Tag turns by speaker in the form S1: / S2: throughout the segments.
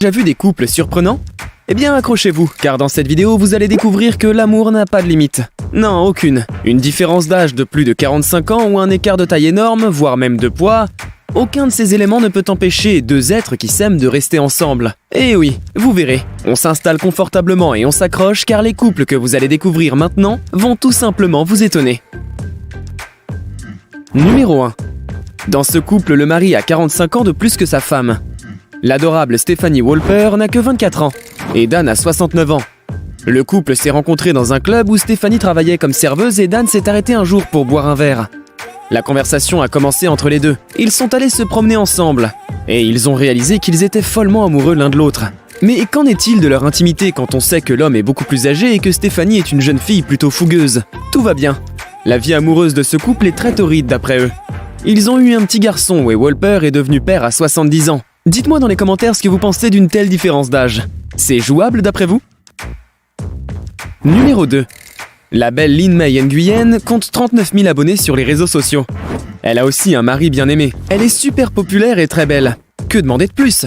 S1: Déjà vu des couples surprenants? Eh bien accrochez-vous, car dans cette vidéo, vous allez découvrir que l'amour n'a pas de limite. Non, aucune. Une différence d'âge de plus de 45 ans ou un écart de taille énorme, voire même de poids, aucun de ces éléments ne peut empêcher deux êtres qui s'aiment de rester ensemble. Et oui, vous verrez, on s'installe confortablement et on s'accroche car les couples que vous allez découvrir maintenant vont tout simplement vous étonner. Numéro 1. Dans ce couple, le mari a 45 ans de plus que sa femme. L'adorable Stephanie Wolper n'a que 24 ans et Dan a 69 ans. Le couple s'est rencontré dans un club où Stephanie travaillait comme serveuse et Dan s'est arrêté un jour pour boire un verre. La conversation a commencé entre les deux. Ils sont allés se promener ensemble et ils ont réalisé qu'ils étaient follement amoureux l'un de l'autre. Mais qu'en est-il de leur intimité quand on sait que l'homme est beaucoup plus âgé et que Stephanie est une jeune fille plutôt fougueuse? Tout va bien. La vie amoureuse de ce couple est très torride d'après eux. Ils ont eu un petit garçon et Wolper est devenu père à 70 ans. Dites-moi dans les commentaires ce que vous pensez d'une telle différence d'âge. C'est jouable d'après vous? Numéro 2. La belle Lynn May Nguyen compte 39 000 abonnés sur les réseaux sociaux. Elle a aussi un mari bien aimé. Elle est super populaire et très belle. Que demander de plus?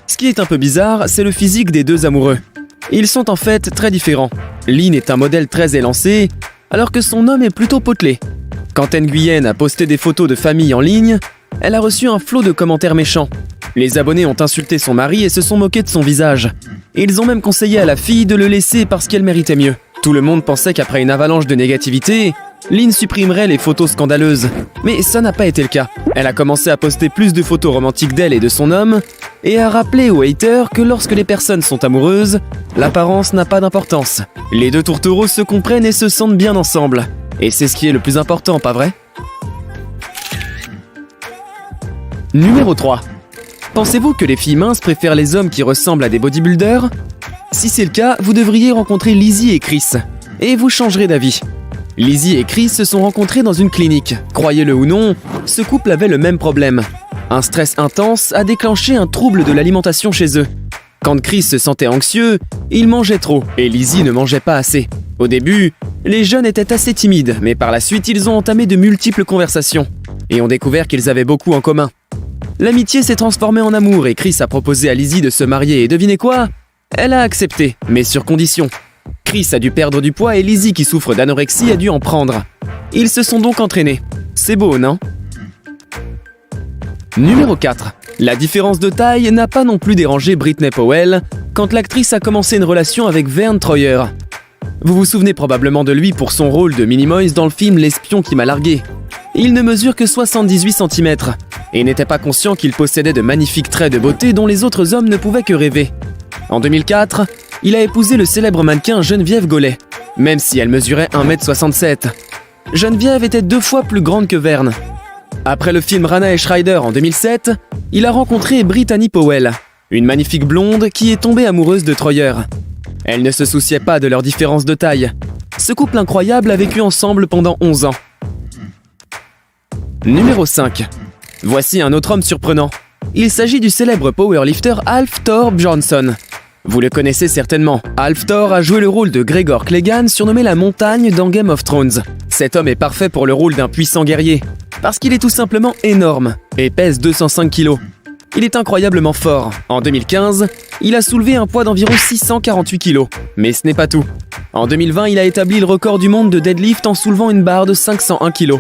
S1: Ce qui est un peu bizarre, c'est le physique des deux amoureux. Ils sont en fait très différents. Lynn est un modèle très élancé, alors que son homme est plutôt potelé. Quand Nguyen a posté des photos de famille en ligne, elle a reçu un flot de commentaires méchants. Les abonnés ont insulté son mari et se sont moqués de son visage. Ils ont même conseillé à la fille de le laisser parce qu'elle méritait mieux. Tout le monde pensait qu'après une avalanche de négativité, Lynn supprimerait les photos scandaleuses. Mais ça n'a pas été le cas. Elle a commencé à poster plus de photos romantiques d'elle et de son homme, et a rappelé aux haters que lorsque les personnes sont amoureuses, l'apparence n'a pas d'importance. Les deux tourtereaux se comprennent et se sentent bien ensemble. Et c'est ce qui est le plus important, pas vrai? Numéro 3. Pensez-vous que les filles minces préfèrent les hommes qui ressemblent à des bodybuilders? Si c'est le cas, vous devriez rencontrer Lizzie et Chris. Et vous changerez d'avis. Lizzie et Chris se sont rencontrés dans une clinique. Croyez-le ou non, ce couple avait le même problème. Un stress intense a déclenché un trouble de l'alimentation chez eux. Quand Chris se sentait anxieux, il mangeait trop et Lizzie ne mangeait pas assez. Au début, les jeunes étaient assez timides, mais par la suite, ils ont entamé de multiples conversations et ont découvert qu'ils avaient beaucoup en commun. L'amitié s'est transformée en amour et Chris a proposé à Lizzie de se marier et devinez quoi? Elle a accepté, mais sur condition. Chris a dû perdre du poids et Lizzie, qui souffre d'anorexie, a dû en prendre. Ils se sont donc entraînés. C'est beau, non? Numéro 4. La différence de taille n'a pas non plus dérangé Britney Powell quand l'actrice a commencé une relation avec Vern Troyer. Vous vous souvenez probablement de lui pour son rôle de Minimoys dans le film L'espion qui m'a largué. Il ne mesure que 78 cm et n'était pas conscient qu'il possédait de magnifiques traits de beauté dont les autres hommes ne pouvaient que rêver. En 2004, il a épousé le célèbre mannequin Geneviève Gollet, même si elle mesurait 1,67 m. Geneviève était 2 fois plus grande que Vern. Après le film Rana et Schreider en 2007, il a rencontré Brittany Powell, une magnifique blonde qui est tombée amoureuse de Troyer. Elle ne se souciait pas de leur différence de taille. Ce couple incroyable a vécu ensemble pendant 11 ans. Numéro 5. Voici un autre homme surprenant. Il s'agit du célèbre powerlifter Alf Thor Bjornsson. Vous le connaissez certainement. Alf Thor a joué le rôle de Gregor Clegane, surnommé la Montagne dans Game of Thrones. Cet homme est parfait pour le rôle d'un puissant guerrier, parce qu'il est tout simplement énorme et pèse 205 kg. Il est incroyablement fort. En 2015, il a soulevé un poids d'environ 648 kg. Mais ce n'est pas tout. En 2020, il a établi le record du monde de deadlift en soulevant une barre de 501 kg.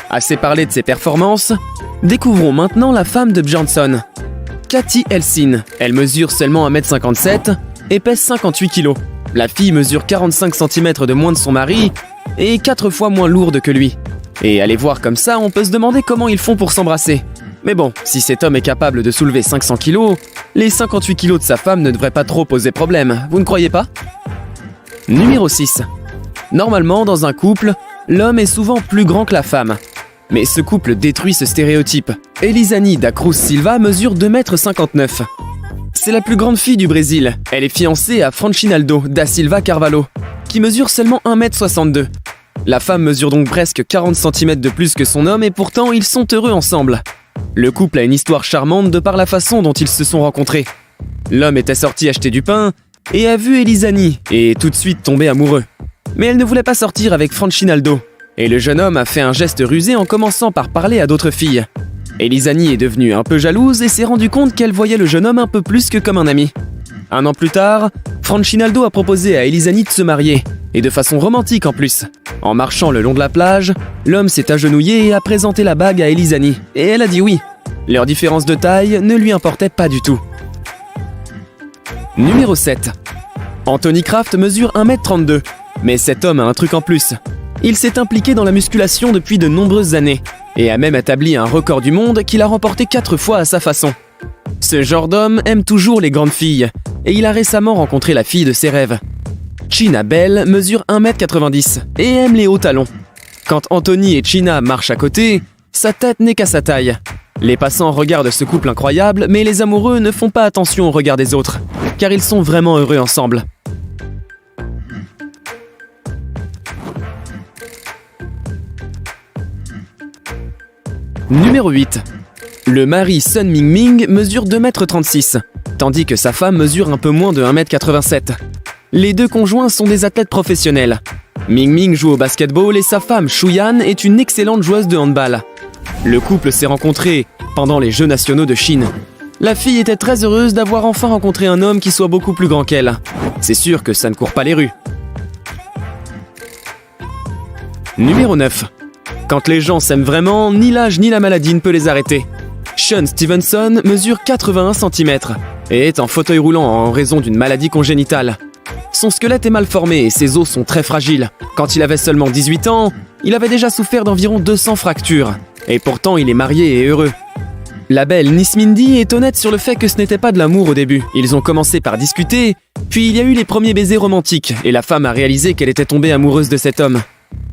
S1: Assez parlé de ses performances, découvrons maintenant la femme de Bjornsson, Cathy Elsin. Elle mesure seulement 1,57 m et pèse 58 kg. La fille mesure 45 cm de moins de son mari et est 4 fois moins lourde que lui. Et à les voir comme ça, on peut se demander comment ils font pour s'embrasser. Mais bon, si cet homme est capable de soulever 500 kg, les 58 kg de sa femme ne devraient pas trop poser problème, vous ne croyez pas? Numéro 6. Normalement, dans un couple, l'homme est souvent plus grand que la femme. Mais ce couple détruit ce stéréotype. Elisani da Cruz Silva mesure 2,59 m. C'est la plus grande fille du Brésil. Elle est fiancée à Francinaldo da Silva Carvalho, qui mesure seulement 1,62 m. La femme mesure donc presque 40 cm de plus que son homme et pourtant ils sont heureux ensemble. Le couple a une histoire charmante de par la façon dont ils se sont rencontrés. L'homme était sorti acheter du pain et a vu Elisani et est tout de suite tombé amoureux. Mais elle ne voulait pas sortir avec Francinaldo. Et le jeune homme a fait un geste rusé en commençant par parler à d'autres filles. Elisani est devenue un peu jalouse et s'est rendu compte qu'elle voyait le jeune homme un peu plus que comme un ami. Un an plus tard, Francinaldo a proposé à Elisani de se marier, et de façon romantique en plus. En marchant le long de la plage, l'homme s'est agenouillé et a présenté la bague à Elisani, et elle a dit oui. Leur différence de taille ne lui importait pas du tout. Numéro 7. Anthony Kraft mesure 1m32, mais cet homme a un truc en plus. Il s'est impliqué dans la musculation depuis de nombreuses années, et a même établi un record du monde qu'il a remporté 4 fois à sa façon. Ce genre d'homme aime toujours les grandes filles, et il a récemment rencontré la fille de ses rêves. Chyna Bell mesure 1m90 et aime les hauts talons. Quand Anthony et Chyna marchent à côté, sa tête n'est qu'à sa taille. Les passants regardent ce couple incroyable, mais les amoureux ne font pas attention au regard des autres, car ils sont vraiment heureux ensemble. Numéro 8. Le mari Sun Mingming mesure 2m36, tandis que sa femme mesure un peu moins de 1m87. Les deux conjoints sont des athlètes professionnels. Mingming joue au basketball et sa femme Shuyan est une excellente joueuse de handball. Le couple s'est rencontré pendant les Jeux nationaux de Chine. La fille était très heureuse d'avoir enfin rencontré un homme qui soit beaucoup plus grand qu'elle. C'est sûr que ça ne court pas les rues. Numéro 9. Quand les gens s'aiment vraiment, ni l'âge ni la maladie ne peut les arrêter. Sean Stevenson mesure 81 cm et est en fauteuil roulant en raison d'une maladie congénitale. Son squelette est mal formé et ses os sont très fragiles. Quand il avait seulement 18 ans, il avait déjà souffert d'environ 200 fractures. Et pourtant, il est marié et heureux. La belle Nismindy est honnête sur le fait que ce n'était pas de l'amour au début. Ils ont commencé par discuter, puis il y a eu les premiers baisers romantiques et la femme a réalisé qu'elle était tombée amoureuse de cet homme.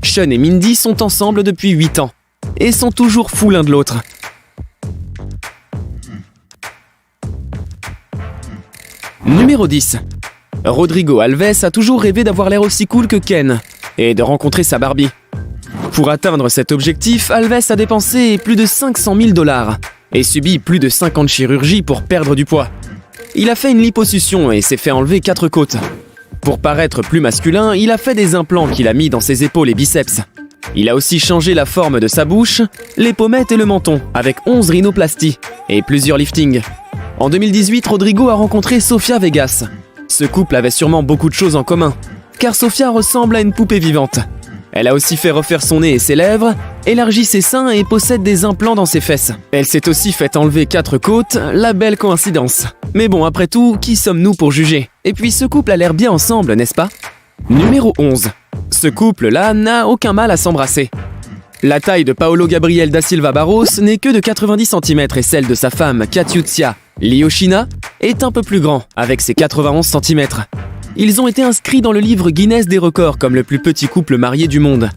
S1: Sean et Mindy sont ensemble depuis 8 ans et sont toujours fous l'un de l'autre. Numéro 10. Rodrigo Alves a toujours rêvé d'avoir l'air aussi cool que Ken et de rencontrer sa Barbie. Pour atteindre cet objectif, Alves a dépensé plus de 500 000 $ et subi plus de 50 chirurgies pour perdre du poids. Il a fait une liposuction et s'est fait enlever 4 côtes. Pour paraître plus masculin, il a fait des implants qu'il a mis dans ses épaules et biceps. Il a aussi changé la forme de sa bouche, les pommettes et le menton, avec 11 rhinoplasties et plusieurs liftings. En 2018, Rodrigo a rencontré Sofia Vegas. Ce couple avait sûrement beaucoup de choses en commun, car Sofia ressemble à une poupée vivante. Elle a aussi fait refaire son nez et ses lèvres, élargi ses seins et possède des implants dans ses fesses. Elle s'est aussi fait enlever 4 côtes, la belle coïncidence. Mais bon, après tout, qui sommes-nous pour juger? Et puis ce couple a l'air bien ensemble, n'est-ce pas? Numéro 11. Ce couple-là n'a aucun mal à s'embrasser. La taille de Paolo Gabriel da Silva Barros n'est que de 90 cm et celle de sa femme Katiucia Lyoshina est un peu plus grand, avec ses 91 cm. Ils ont été inscrits dans le livre Guinness des records comme le plus petit couple marié du monde.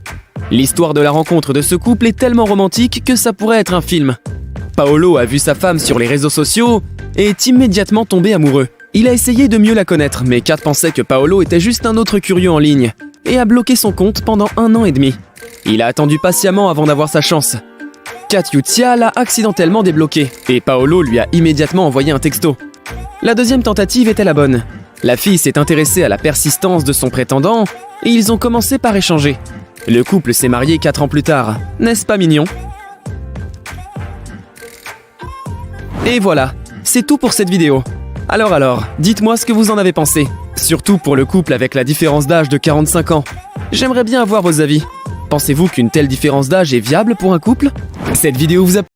S1: L'histoire de la rencontre de ce couple est tellement romantique que ça pourrait être un film. Paolo a vu sa femme sur les réseaux sociaux et est immédiatement tombé amoureux. Il a essayé de mieux la connaître, mais Kat pensait que Paolo était juste un autre curieux en ligne et a bloqué son compte pendant 1 an et demi. Il a attendu patiemment avant d'avoir sa chance. Katiucia l'a accidentellement débloqué et Paolo lui a immédiatement envoyé un texto. La deuxième tentative était la bonne. La fille s'est intéressée à la persistance de son prétendant et ils ont commencé par échanger. Le couple s'est marié 4 ans plus tard. N'est-ce pas mignon? Et voilà, c'est tout pour cette vidéo. Alors, dites-moi ce que vous en avez pensé. Surtout pour le couple avec la différence d'âge de 45 ans. J'aimerais bien avoir vos avis. Pensez-vous qu'une telle différence d'âge est viable pour un couple? Cette vidéo vous a